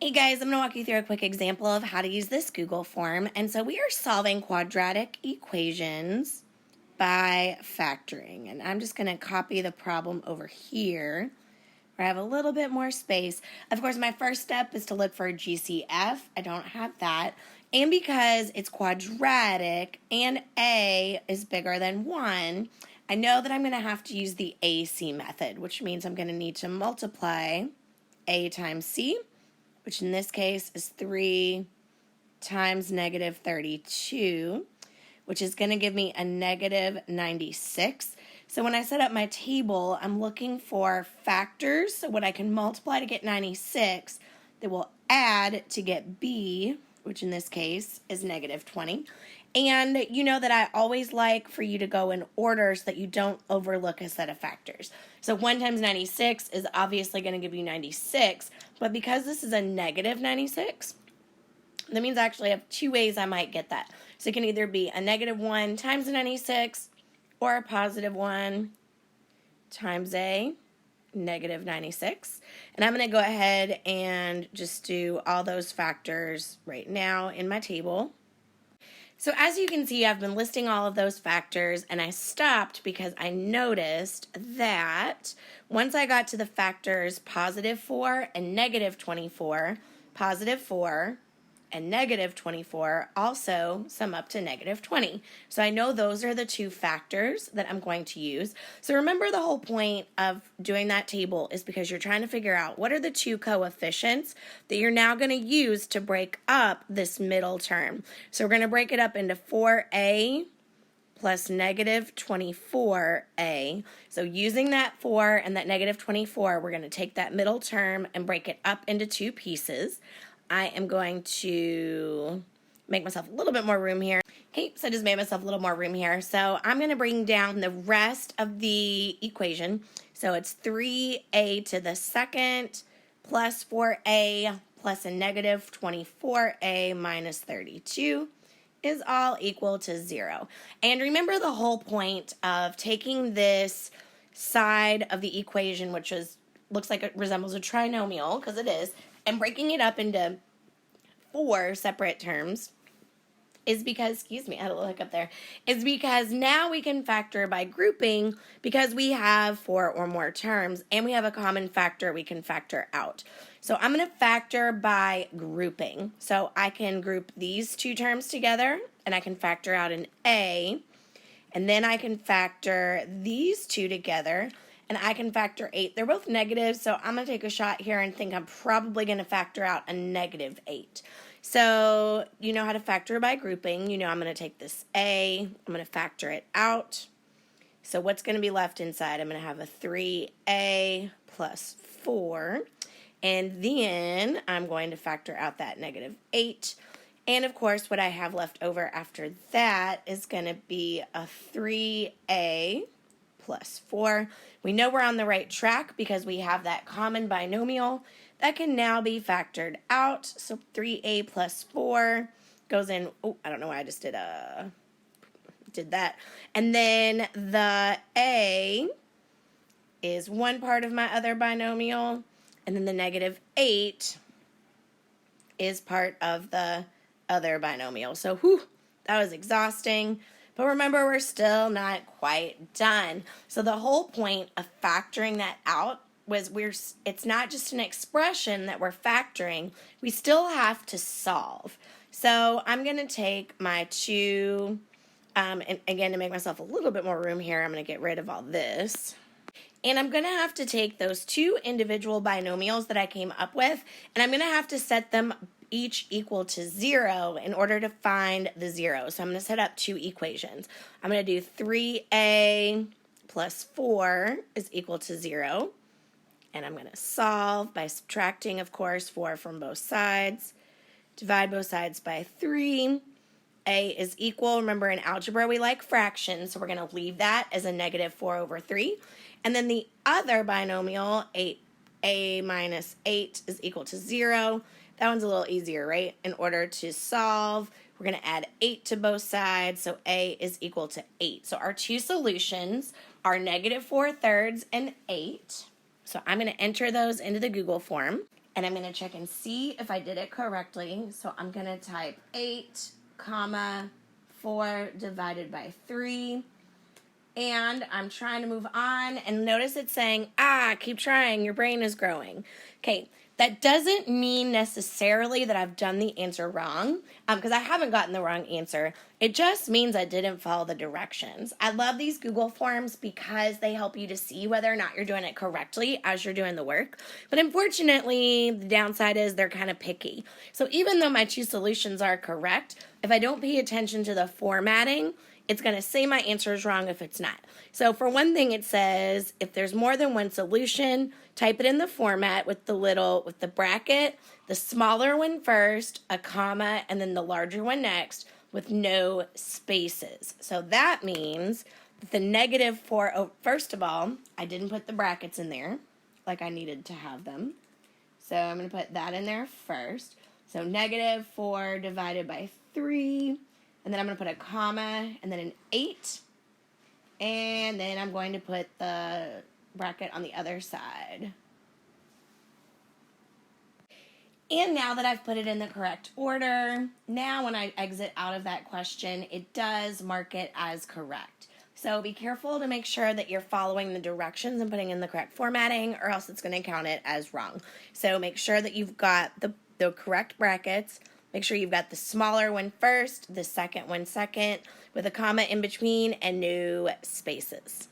Hey guys, I'm going to walk you through a quick example of how to use this Google form. And so we are solving quadratic equations by factoring. And I'm just going to copy the problem over here where I have a little bit more space. Of course, my first step is to look for GCF. I don't have that. And because it's quadratic and A is bigger than 1, I know that I'm going to have to use the AC method, which means I'm going to need to multiply A times C, which in this case is 3 times negative 32, which is going to give me a negative 96. So when I set up my table, I'm looking for factors, so what I can multiply to get 96 that will add to get B, which in this case is negative 20. And you know that I always like for you to go in order so that you don't overlook a set of factors. So 1 times 96 is obviously going to give you 96, but because this is a negative 96, that means I actually have two ways I might get that. So it can either be a negative 1 times a 96 or a positive 1 times a negative 96. And I'm going to go ahead and just do all those factors right now in my table. So as you can see, I've been listing all of those factors, and I stopped because I noticed that once I got to the factors positive 4 and negative 24, positive 4 and negative 24 also sum up to negative 20. So I know those are the two factors that I'm going to use. So remember, the whole point of doing that table is because you're trying to figure out what are the two coefficients that you're now going to use to break up this middle term. So we're going to break it up into 4a plus negative 24a. So using that 4 and that negative 24, we're going to take that middle term and break it up into two pieces. I am going to make myself a little bit more room here. Okay, so I just made myself a little more room here. So I'm going to bring down the rest of the equation. So it's 3a to the second plus 4a plus a negative 24a minus 32 is all equal to 0. And remember the whole point of taking this side of the equation, which looks like it resembles a trinomial, because it is, and breaking it up into 4 separate terms is because, excuse me, I had a little hiccup there, is because now we can factor by grouping because we have 4 or more terms and we have a common factor we can factor out. So I'm going to factor by grouping. So I can group these two terms together and I can factor out an A, and then I can factor these two together and I can factor 8. They're both negative, so I'm going to take a shot here and think I'm probably going to factor out a negative 8. So you know how to factor by grouping. You know I'm going to take this A, I'm going to factor it out. So what's going to be left inside? I'm going to have a 3A plus 4. And then I'm going to factor out that negative 8. And of course, what I have left over after that is going to be a 3A plus 4. We know we're on the right track because we have that common binomial that can now be factored out. So 3a plus 4 goes in. Oh, I don't know why I just did that. And then the a is one part of my other binomial, and then the negative 8 is part of the other binomial. So that was exhausting. But remember, we're still not quite done. So the whole point of factoring that out was it's not just an expression that we're factoring. We still have to solve. So I'm going to take my two, and again, to make myself a little bit more room here, I'm going to get rid of all this. And I'm going to have to take those two individual binomials that I came up with, and I'm going to have to set them each equal to 0 in order to find the 0. So I'm going to set up two equations. I'm going to do 3a plus 4 is equal to 0. And I'm going to solve by subtracting, of course, 4 from both sides. Divide both sides by 3. A is equal. Remember, in algebra, we like fractions, so we're going to leave that as a negative 4 over 3. And then the other binomial, 8a minus 8, is equal to 0. That one's a little easier, right? In order to solve, we're going to add 8 to both sides, so a is equal to 8. So our two solutions are negative 4/3 and 8. So I'm going to enter those into the Google form. And I'm going to check and see if I did it correctly. So I'm going to type 8, comma, 4 divided by 3. And I'm trying to move on. And notice it's saying, keep trying. Your brain is growing. Okay, that doesn't mean necessarily that I've done the answer wrong, because I haven't gotten the wrong answer. It just means I didn't follow the directions. I love these Google Forms because they help you to see whether or not you're doing it correctly as you're doing the work. But unfortunately, the downside is they're kind of picky. So even though my 2 solutions are correct, if I don't pay attention to the formatting, it's going to say my answer is wrong if it's not. So for one thing, it says if there's more than one solution, type it in the format with the bracket, the smaller one first, a comma, and then the larger one next with no spaces. So that means that the -4, first of all, I didn't put the brackets in there like I needed to have them. So I'm going to put that in there first. So -4 divided by 3. And then I'm going to put a comma and then an 8. And then I'm going to put the bracket on the other side. And now that I've put it in the correct order, now when I exit out of that question, it does mark it as correct. So be careful to make sure that you're following the directions and putting in the correct formatting, or else it's going to count it as wrong. So make sure that you've got the correct brackets. Make sure you've got the smaller one first, the second one second, with a comma in between and no spaces.